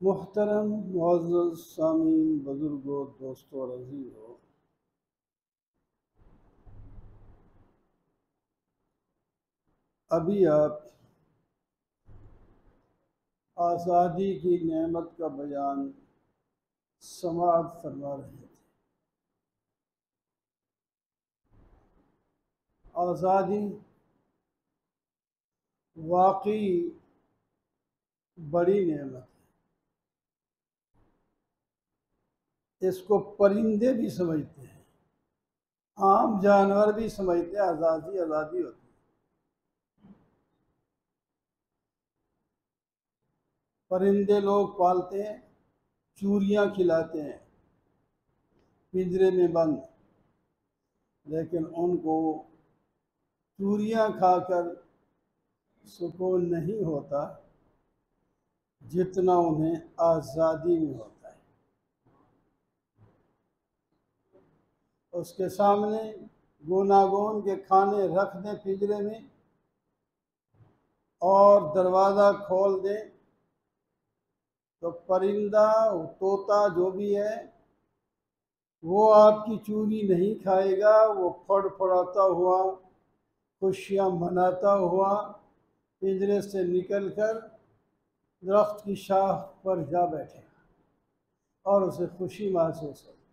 मुहतरम मुअज़्ज़ज़ सामीन, बुजुर्गों, दोस्तों और अज़ीज़ों, अभी आप आज़ादी की नेमत का बयान समाअत फरमा रहे थे। आज़ादी वाकई बड़ी नेमत है। इसको परिंदे भी समझते हैं, आम जानवर भी समझते हैं आज़ादी आज़ादी होती है। परिंदे लोग पालते हैं, चूरियाँ खिलाते हैं पिंजरे में बंद, लेकिन उनको चूरियाँ खाकर सुकून नहीं होता जितना उन्हें आज़ादी में होता है। उसके सामने गुनागुन के खाने रख दें पिंजरे में और दरवाज़ा खोल दें तो परिंदा, तोता जो भी है, वो आपकी चूरी नहीं खाएगा। वो फड़फड़ाता हुआ, खुशियाँ मनाता हुआ पिंजरे से निकलकर दरख्त की शाख पर जा बैठेगा और उसे खुशी महसूस होगी।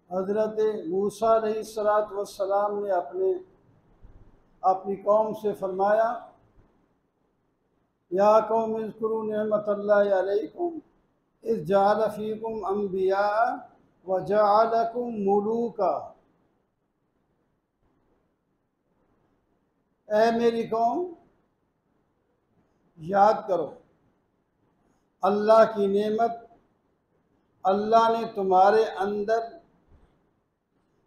हज़रत मूसा अलैहिस्सलातु वस्सलाम ने अपनी कौम से फरमाया: या कौम इज़्कुरू निअमतल्लाहि अलैकुम इज़ जअल फ़ीकुम अंबिया व जअलकुम मुलूका। ऐ मेरी कौम, याद करो अल्लाह की नेमत। अल्लाह ने तुम्हारे अंदर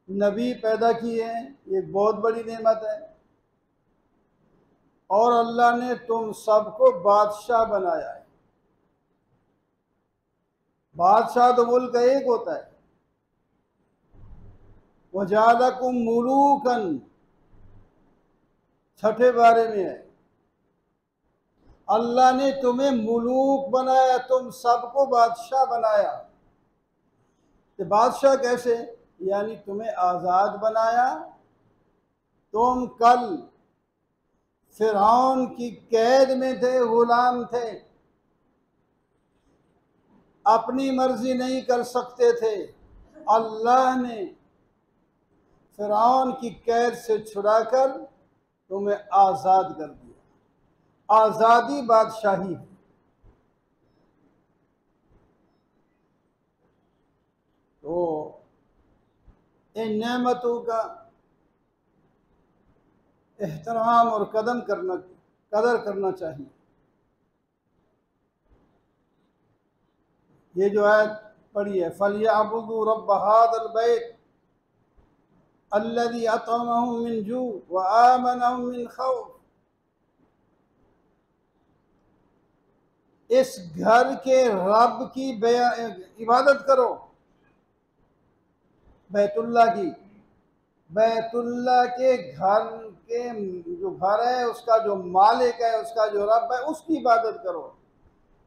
नबी पैदा किए हैं, ये बहुत बड़ी नेमत है। और अल्लाह ने तुम सबको बादशाह बनाया है। बादशाह तो मुल्क एक होता है। वजालकुम मुलूकन छठे बारे में है, अल्लाह ने तुम्हें मुलूक बनाया, तुम सबको बादशाह बनाया। तो बादशाह कैसे? यानी तुम्हें आज़ाद बनाया। तुम कल फिरौन की कैद में थे, गुलाम थे, अपनी मर्जी नहीं कर सकते थे। अल्लाह ने फिरौन की कैद से छुड़ाकर तुम्हें आज़ाद कर दिया। आज़ादी बादशाही है। तो इन नेमतों का एहतराम और कदर करना चाहिए। ये जो आयत पढ़ी है, फलियअबुदू रब्ब हाज़ल बैत अल्लज़ी अतअमहुम मिन जू व आमनहुम मिन खौफ। इस घर के रब की इबादत करो, बैतुल्लाह की, बैतुल्लाह के घर के जो घर है उसका जो मालिक है, उसका जो रब है, उसकी इबादत करो।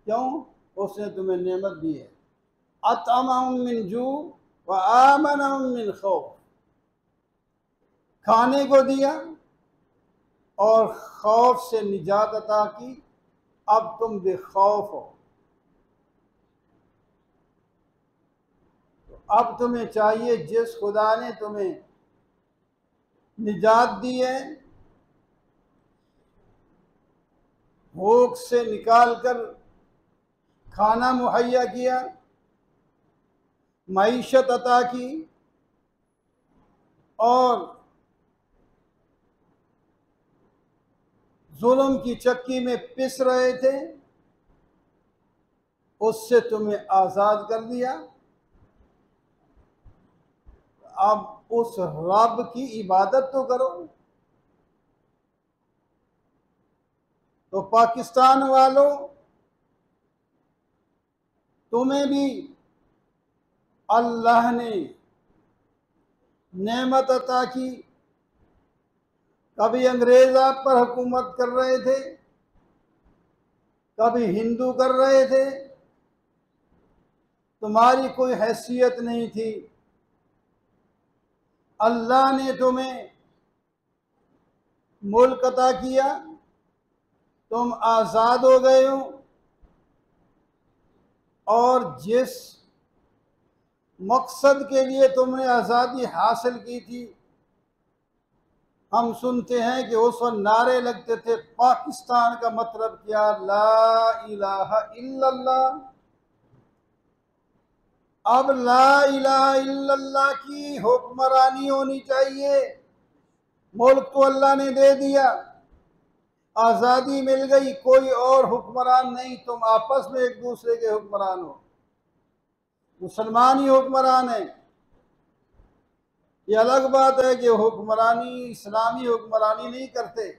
क्यों? उसने तुम्हें नेमत दी है। अतअमहुम मिन जू व आमनहुम मिन खौफ, खाने को दिया और खौफ से निजात अता की। अब तुम बेखौफ हो। तो अब तुम्हें चाहिए, जिस खुदा ने तुम्हें निजात दी है, भूख से निकाल कर खाना मुहैया किया, मईशत अता की, और जुल्म की चक्की में पिस रहे थे, उससे तुम्हें आज़ाद कर दिया। अब उस रब की इबादत तो करो। तो पाकिस्तान वालों, तुम्हें भी अल्लाह ने नेमत अता की। कभी अंग्रेज आप पर हुकूमत कर रहे थे, कभी हिंदू कर रहे थे, तुम्हारी कोई हैसियत नहीं थी। अल्लाह ने तुम्हें मुल्क अता किया, तुम आज़ाद हो गए हो। और जिस मकसद के लिए तुमने आज़ादी हासिल की थी, हम सुनते हैं कि उस वक्त नारे लगते थे, पाकिस्तान का मतलब क्या? ला इलाहा इल्लल्लाह। अब ला इलाहा इल्लल्लाह की हुक्मरानी होनी चाहिए। मुल्क तो अल्लाह ने दे दिया, आज़ादी मिल गई, कोई और हुक्मरान नहीं, तुम आपस में एक दूसरे के हुक्मरान हो। मुसलमान ही हुक्मरान है। ये अलग बात है कि हुक्मरानी इस्लामी हुक्मरानी नहीं करते,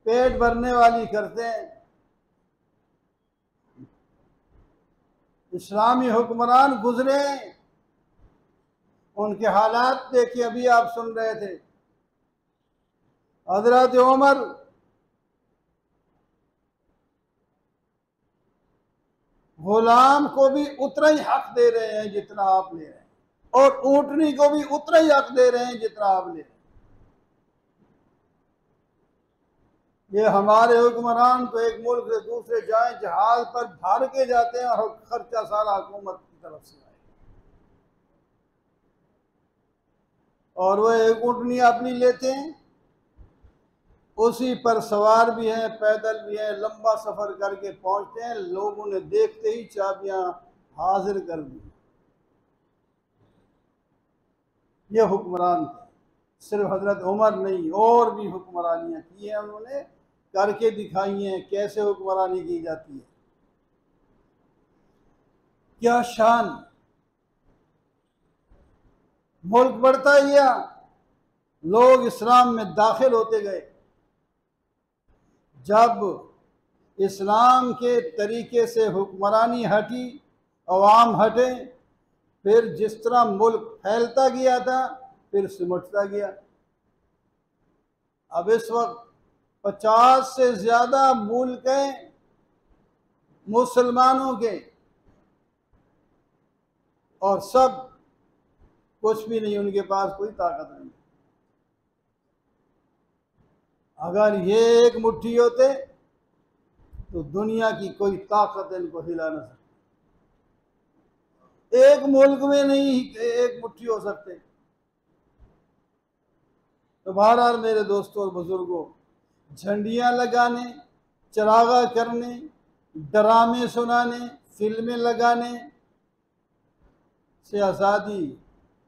पेट भरने वाली करते हैं। इस्लामी हुक्मरान गुजरे, उनके हालात देखिए। अभी आप सुन रहे थे, हजरत उमर गुलाम को भी उतना ही हक दे रहे हैं जितना आप ले रहे हैं, और ऊंटनी को भी उतना ही हक दे रहे हैं जितना आप ले रहे हैं। ये हमारे हुक्मरान तो एक मुल्क से दूसरे जाए, जहाज पर भर के जाते हैं और खर्चा सारा हुकूमत की तरफ से आए, और वो एक ऊँटनी अपनी लेते हैं, उसी पर सवार भी हैं, पैदल भी हैं, लंबा सफर करके पहुंचते हैं। लोगों ने देखते ही चाबियां हाजिर कर दी। ये हुक्मरान थे। सिर्फ हजरत उमर नहीं, और भी हुक्मरानियां की हैं उन्होंने, करके दिखाई हैं कैसे हुक्मरानी की जाती है। क्या शान! मुल्क बढ़ता गया, लोग इस्लाम में दाखिल होते गए। जब इस्लाम के तरीके से हुक्मरानी हटी, अवाम हटे, फिर जिस तरह मुल्क फैलता गया था, फिर सिमटता गया। अब इस वक्त 50 से ज़्यादा मुल्क हैं मुसलमानों के, और सब कुछ भी नहीं, उनके पास कोई ताकत नहीं। अगर ये एक मुट्ठी होते तो दुनिया की कोई ताकत इनको हिला न सकती। एक मुल्क में नहीं एक मुट्ठी हो सकते। तो बहरहाल मेरे दोस्तों और बुजुर्गों, झंडियां लगाने, चरागा करने, ड्रामे सुनाने, फिल्में लगाने से आज़ादी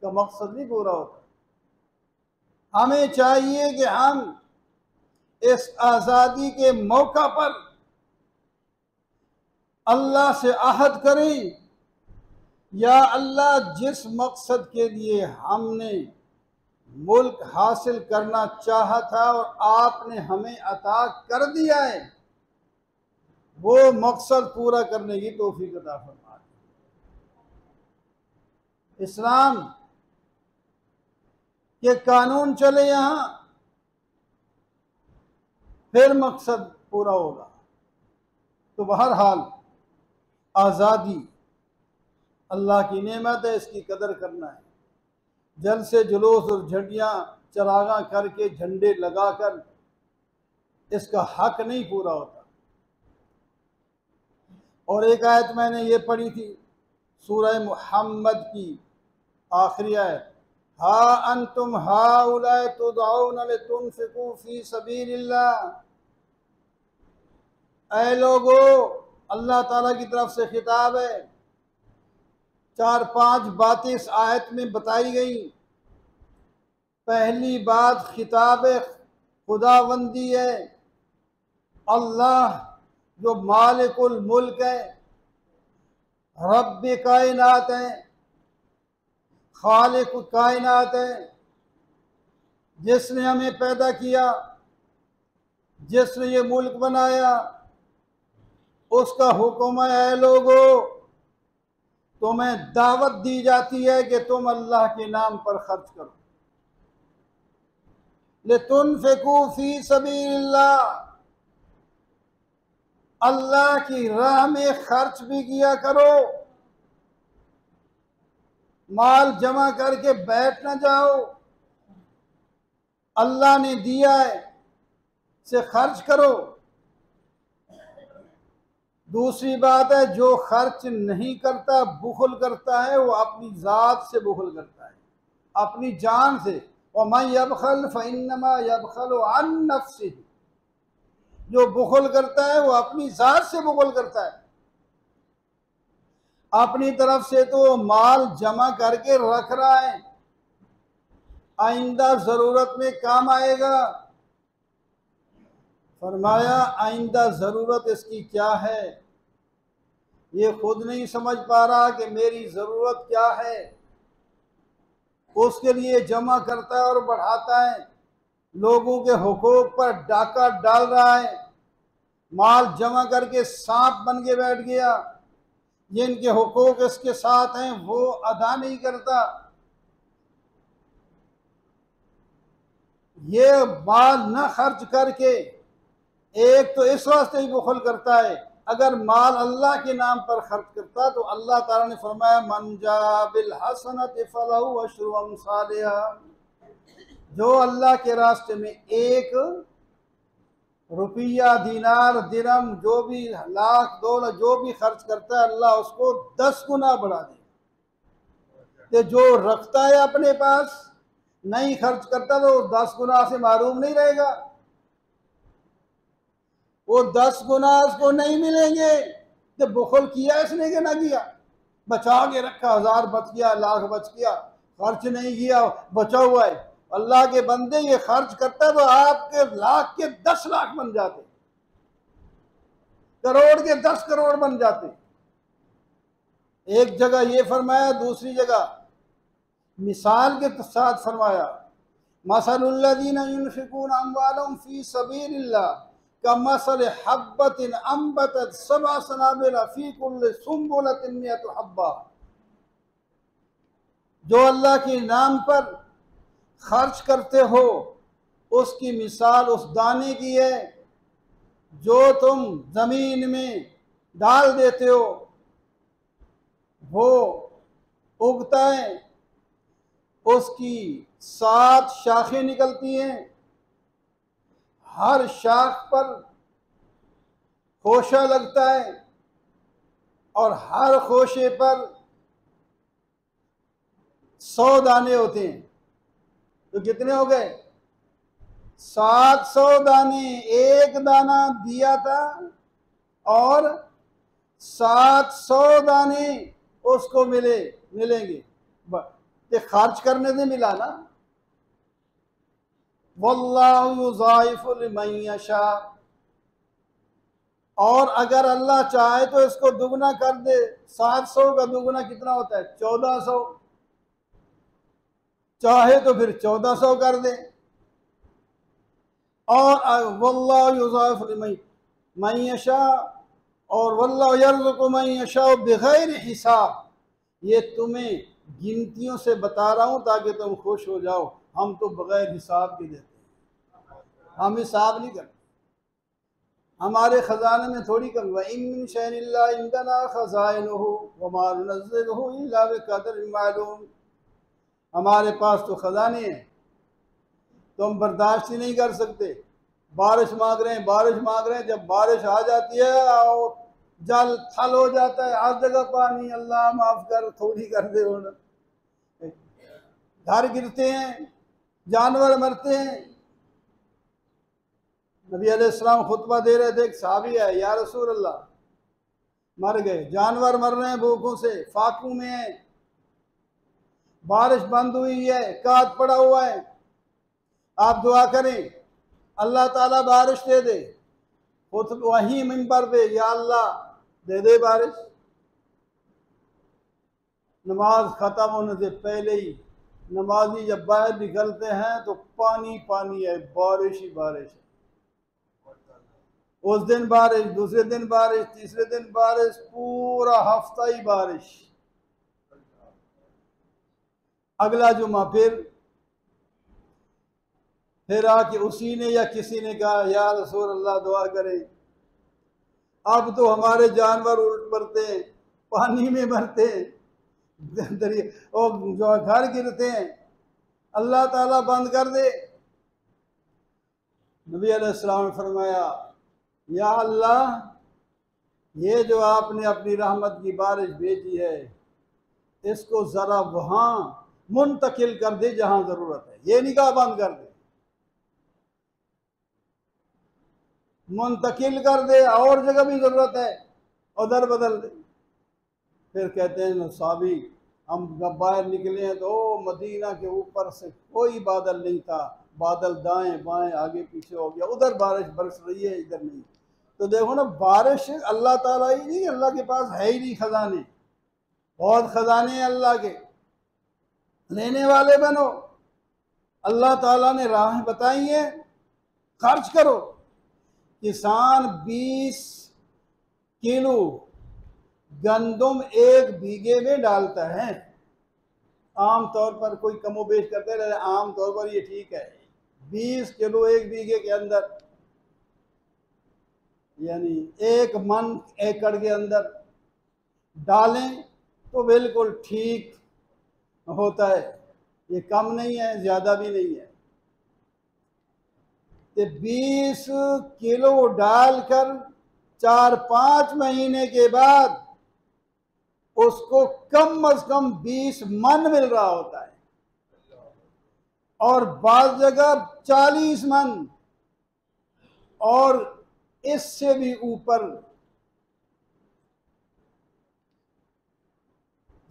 का मकसद नहीं पूरा होता। हमें चाहिए कि हम इस आज़ादी के मौका पर अल्लाह से आहद करें, या अल्लाह जिस मकसद के लिए हमने मुल्क हासिल करना चाहा था और आपने हमें अता कर दिया है, वो मकसद पूरा करने की तौफीक अता फरमा। इस्लाम के कानून चले यहाँ, फिर मकसद पूरा होगा। तो बहरहाल आज़ादी अल्लाह की नेमत है, इसकी कदर करना है। जलसे जुलूस और झंडियाँ चरागा करके, झंडे लगाकर इसका हक नहीं पूरा होता। और एक आयत मैंने ये पढ़ी थी सूरह मुहम्मद की आखिरी आयत, हा अंतुम हाउलाए तुदऔन लितुनफिकू फी सबीलिल्लाह। ऐ लोगो, अल्लाह ताला की तरफ से खिताब है। 4-5 बातें इस आयत में बताई गई। पहली बात खिताब खुदावंदी है। अल्लाह जो मालिकुल मुल्क है, रब्बे कायनात है, खालिक कायनात है, जिसने हमें पैदा किया, जिसने ये मुल्क बनाया, उसका हुक्म है, ऐ लोगो तुम्हें दावत दी जाती है कि तुम अल्लाह के नाम पर खर्च करो। लितुनफिकू फी सबीलिल्लाह, अल्लाह की राह में खर्च भी किया करो। माल जमा करके बैठ ना जाओ, अल्लाह ने दिया है से खर्च करो। दूसरी बात है, जो खर्च नहीं करता, बुखल करता है, वो अपनी जात से बुखल करता है, अपनी जान से। वमन यबखल फइन्नमा यबखलु अन नफ्सिही, जो बुखल करता है वो अपनी जात से बुखल करता है। अपनी तरफ से तो माल जमा करके रख रहा है, आइंदा जरूरत में काम आएगा। फरमाया आइंदा जरूरत इसकी क्या है, ये खुद नहीं समझ पा रहा कि मेरी जरूरत क्या है, उसके लिए जमा करता है और बढ़ाता है। लोगों के हुकूक पर डाका डाल रहा है, माल जमा करके सांप बन के बैठ गया। जिनके हुकूक इसके साथ हैं वो अदा नहीं करता। ये माल न खर्च करके, एक तो इस वास्ते ही बुखल करता है, अगर माल अल्लाह के नाम पर खर्च करता तो अल्लाह ताला ने फरमाया मन जा बिल हसनति फलहु अशरु अमसालिहा, जो अल्लाह के रास्ते में 1 रुपया, दिनार, दिरहम, जो भी लाख, 2 लाख जो भी खर्च करता है, अल्लाह उसको 10 गुना बढ़ा दे। तो जो रखता है अपने पास, नहीं खर्च करता, तो 10 गुना से मारूम नहीं रहेगा। वो 10 गुना उसको नहीं मिलेंगे। तो बुखल किया इसने कि ना किया, बचा के रखा, 1000 बच गया, लाख बच गया, खर्च नहीं किया, बचा हुआ है। अल्लाह के बंदे ये खर्च करता तो आपके लाख के 10 लाख बन जाते, करोड़ के 10 करोड़ बन जाते। एक जगह ये फरमाया, दूसरी जगह मिसाल के साथ फरमाया मसलुल्लज़ीना युनफ़िक़ूना अम्वालहुम फ़ी सबीलिल्लाह कमसल हब्बतिन अंबतत सबअ सनाबिला फ़ी कुल्लि सुंबुलतिन मिअतु हब्बा। जो अल्लाह के नाम पर खर्च करते हो, उसकी मिसाल उस दाने की है जो तुम जमीन में डाल देते हो, वो उगता है उसकी 7 शाखें निकलती हैं, हर शाख पर खोशा लगता है और हर खोशे पर 100 दाने होते हैं। तो कितने हो गए? 700 दाने। एक दाना दिया था और 700 दाने उसको मिलेंगे। ये खर्च करने से मिला ना। वल्लाहु युज़ाइफु लिमन यशा, और अगर अल्लाह चाहे तो इसको दुगना कर दे। 700 का दुगना कितना होता है? 1400। चाहे तो फिर 1400 कर दे। और वल्लाहु युज़ाइफु लिमन यशा, और वल्लाहु यर्ज़ुक़ु मन यशा बिग़ैर हिसाब। ये तुम्हें गिनतियों से बता रहा हूं ताकि तुम खुश हो जाओ। हम तो बगैर हिसाब के देते हैं, हम हिसाब नहीं करते। हमारे खजाने में थोड़ी कमी। व इन मिन शैइन इल्ला इंदना खज़ाइनुहु व मा नुनज़्ज़िलुहु इल्ला बिक़दरिन मालूम। हमारे पास तो खजाने हैं, तो हम बर्दाश्त ही नहीं कर सकते। बारिश मांग रहे हैं, बारिश मांग रहे हैं, जब बारिश आ जाती है और जल थल हो जाता है, हर जगह पानी, अल्लाह माफ कर, थोड़ी कर दे। घर गिरते हैं, जानवर मरते हैं। नबी अलैहिस्सलाम खुतबा दे रहे थे, एक सहाबी है, या रसूल अल्लाह, मर गए, जानवर मर रहे हैं भूखों से, फाकू में है, बारिश बंद हुई है, काट पड़ा हुआ है, आप दुआ करें अल्लाह ताला बारिश दे दे। खुद वही मिंबर पे, या अल्लाह दे दे बारिश। नमाज खत्म होने से पहले ही नमाजी जब बाहर निकलते हैं तो पानी पानी है, बारिश ही बारिश है। उस दिन बारिश, दूसरे दिन बारिश, तीसरे दिन बारिश, पूरा हफ्ता ही बारिश। अगला जुमा फिर आके उसी ने या किसी ने कहा, या रसूल अल्लाह दुआ करें, अब तो हमारे जानवर उल्ट मरते हैं, पानी में मरते हैं, और जो घर गिरते हैं, अल्लाह ताला बंद कर दे। नबी अलैहिस्सलाम ने फरमाया, या अल्लाह, ये जो आपने अपनी रहमत की बारिश भेजी है, इसको जरा वहां मुंतकिल कर दे जहां जरूरत है। ये नहीं कहा बंद कर दे, मुंतकिल कर दे, और जगह भी जरूरत है उधर बदल दे। फिर कहते हैं साहबी, हम जब बाहर निकले हैं तो मदीना के ऊपर से कोई बादल नहीं था, बादल दाएं बाएं आगे पीछे हो गया, उधर बारिश बरस रही है, इधर नहीं। तो देखो ना, बारिश अल्लाह ताला ही नहीं, अल्लाह के पास है ही नहीं खजाने। बहुत खजाने हैं अल्लाह के, लेने वाले बनो। अल्लाह ताला ने राह बताई है, खर्च करो। किसान 20 किलो गंदम 1 बीघे में डालता है। आम तौर पर कोई कमोबेश करते रहे, आम तौर पर ये ठीक है। 20 किलो 1 बीघे के अंदर, यानी 1 मन एकड़ के अंदर डालें तो बिल्कुल ठीक होता है। ये कम नहीं है, ज्यादा भी नहीं है। तो 20 किलो डालकर 4-5 महीने के बाद उसको कम अज कम 20 मन मिल रहा होता है, और बाज़ जगह 40 मन, और इससे भी ऊपर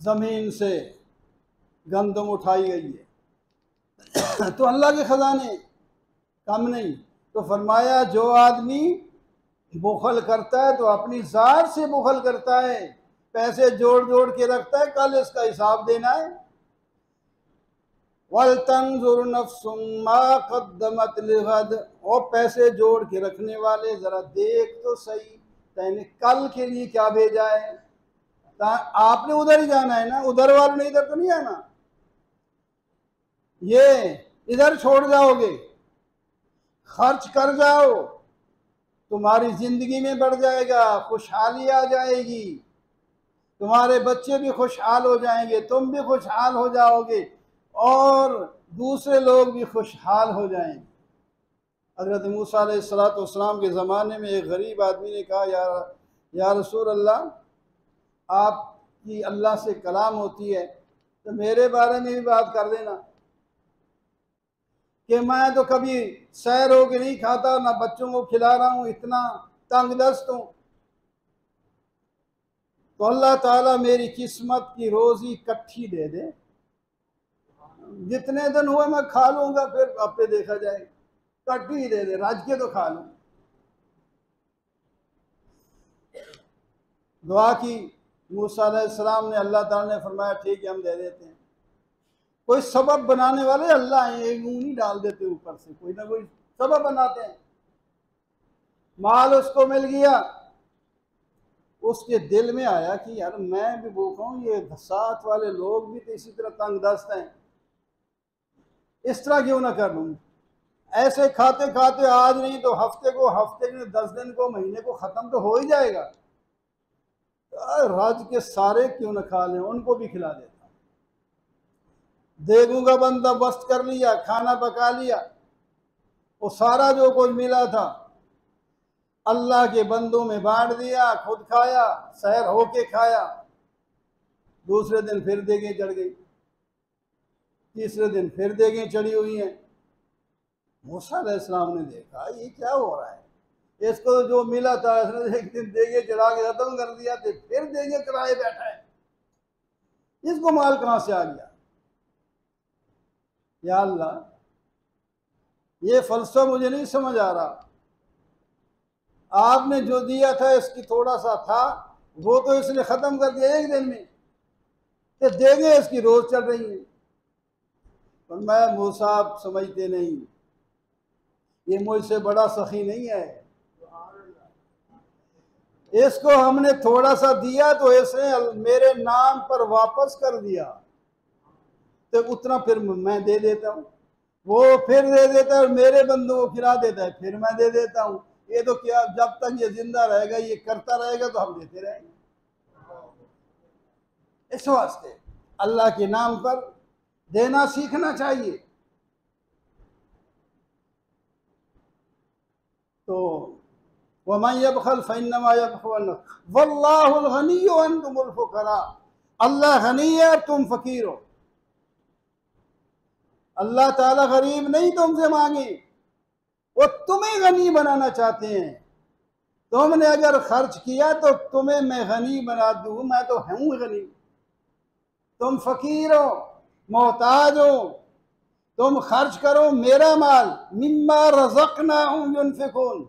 जमीन से गंदम उठाई गई है। तो अल्लाह के खजाने कम नहीं। तो फरमाया, जो आदमी बुखल करता है तो अपनी ज़ात से बुखल करता है, पैसे जोड़ जोड़ के रखता है, कल इसका हिसाब देना है। वल्तंजुर नफ्सुम मा क़द्दमत लिग़द, और पैसे जोड़ के रखने वाले जरा देख तो सही, तैने कल के लिए क्या भेजा है। आपने उधर ही जाना है ना, उधर वालों ने इधर तो नहीं आना। ये इधर छोड़ जाओगे, खर्च कर जाओ, तुम्हारी जिंदगी में बढ़ जाएगा, खुशहाली आ जाएगी, तुम्हारे बच्चे भी खुशहाल हो जाएंगे, तुम भी खुशहाल हो जाओगे, और दूसरे लोग भी खुशहाल हो जाएं। हज़रत मूसा अलैहिस्सलाम के ज़माने में एक गरीब आदमी ने कहा, या रसूल अल्लाह, आपकी अल्लाह से कलाम होती है तो मेरे बारे में भी बात कर देना कि मैं तो कभी सैर होके नहीं खाता, ना बच्चों को खिला रहा हूँ, इतना तंग दस्त हूँ, तो अल्लाह ताला मेरी किस्मत की रोज़ी इकट्ठी दे दे, जितने दिन हुए मैं खा लूँगा, फिर आपे देखा जाएगा, इकट्ठी दे दे, राज के तो खा लूँ। दुआ की मूसा अलैहिस्सलाम ने, अल्लाह ताला ने फरमाया ठीक है हम दे देते हैं। कोई सबब बनाने वाले अल्लाह हैं, एक यूं नहीं डाल देते ऊपर से, कोई ना कोई सबब बनाते हैं। माल उसको मिल गया, उसके दिल में आया कि यार मैं भी भूखा हूँ, ये साथ वाले लोग भी तो इसी तरह तंग दस्त हैं, इस तरह क्यों ना कर लूँ। ऐसे खाते खाते आज नहीं तो हफ्ते को, हफ्ते के 10 दिन को, महीने को ख़त्म तो हो ही जाएगा, राज के सारे क्यों न खा लें, उनको भी खिला देता। देगों का बंदोबस्त कर लिया, खाना पका लिया, वो सारा जो कुछ मिला था अल्लाह के बंदों में बांट दिया, खुद खाया, सहर होके खाया। दूसरे दिन फिर देगें चढ़ गई, तीसरे दिन फिर देगें चढ़ी हुई हैं। मूसा अलैहिस्सलाम ने देखा ये क्या हो रहा है, इसको जो मिला था इसने एक दिन देगे चढ़ा के खत्म कर दिया, तो फिर देगे चढ़ाए बैठा है, इसको माल कहां से आ गया। या अल्लाह, ये फलसफा मुझे नहीं समझ आ रहा, आपने जो दिया था इसकी थोड़ा सा था, वो तो इसने खत्म कर दिया एक दिन में, तो देगे इसकी रोज चल रही है। पर मैं मूसा, आप समझते नहीं, ये मुझसे बड़ा सखी नहीं है, इसको हमने थोड़ा सा दिया तो इसने मेरे नाम पर वापस कर दिया, तो उतना फिर मैं दे देता हूँ, वो फिर दे देता है और मेरे बंदों को खिला देता है, फिर मैं दे देता हूँ। ये तो क्या, जब तक ये जिंदा रहेगा ये करता रहेगा तो हम देते रहेंगे। इस वास्ते अल्लाह के नाम पर देना सीखना चाहिए। तो वमन यबखल फइन्नमा यबखल वल्लाहुल गनिय्यु व अंतुमुल फुकरा, अल्लाह गनी है और तुम फकीर हो। अल्लाह ताला गरीब नहीं तुमसे मांगे, वो तुम्हें गनी बनाना चाहते हैं। तुमने अगर खर्च किया तो तुम्हें मैं गनी बना दूं, मैं तो हूं गनी, तुम फकीर हो, मोहताज हो, तुम खर्च करो मेरा माल, मिम्मा रज़क़नाहुम युनफ़िक़ून,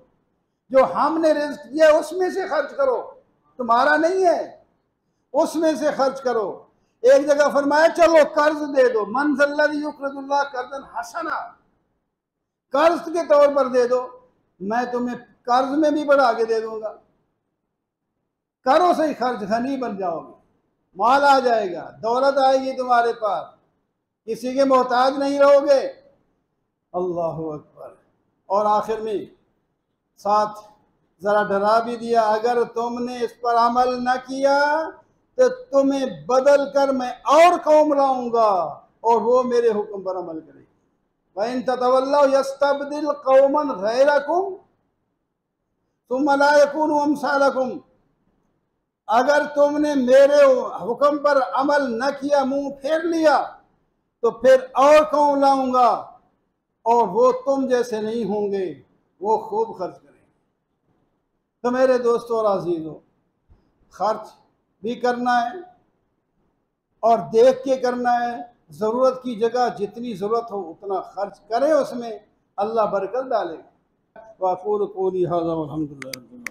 जो हमने रिज़्क़ दिया उसमें से खर्च करो, तुम्हारा नहीं है, उसमें से खर्च करो। एक जगह फरमाया चलो कर्ज दे दो, मन ज़ल्लज़ी युक़रिदुल्लाह कर्ज़न हसना, कर्ज के तौर पर दे दो, मैं तुम्हें कर्ज में भी बढ़ा के दे दूंगा। करो सही खर्च, गनी बन जाओगे, माल आ जाएगा, दौलत आएगी तुम्हारे पास, किसी के मोहताज नहीं रहोगे। अल्लाहु अकबर। और आखिर में साथ जरा डरा भी दिया, अगर तुमने इस पर अमल न किया तो तुम्हें बदल कर मैं और कौम लाऊंगा और वो मेरे हुक्म पर अमल करेगी। वइन ततवल्लौ यस्तब्दिल कौमन गैरकुम सुम्मा ला यकूनु अमसालकुम, अगर तुमने मेरे हुक्म पर अमल न किया, मुंह फेर लिया, तो फिर और कौम लाऊंगा और वो तुम जैसे नहीं होंगे, वो खूब खर्च करेंगे। तो मेरे दोस्तों और अजीजों, खर्च भी करना है और देख के करना है, ज़रूरत की जगह जितनी ज़रूरत हो उतना खर्च करें, उसमें अल्लाह बरकत डालेगा। वाक़ूलु क़ौली हाज़ा वल्हम्दुलिल्लाह।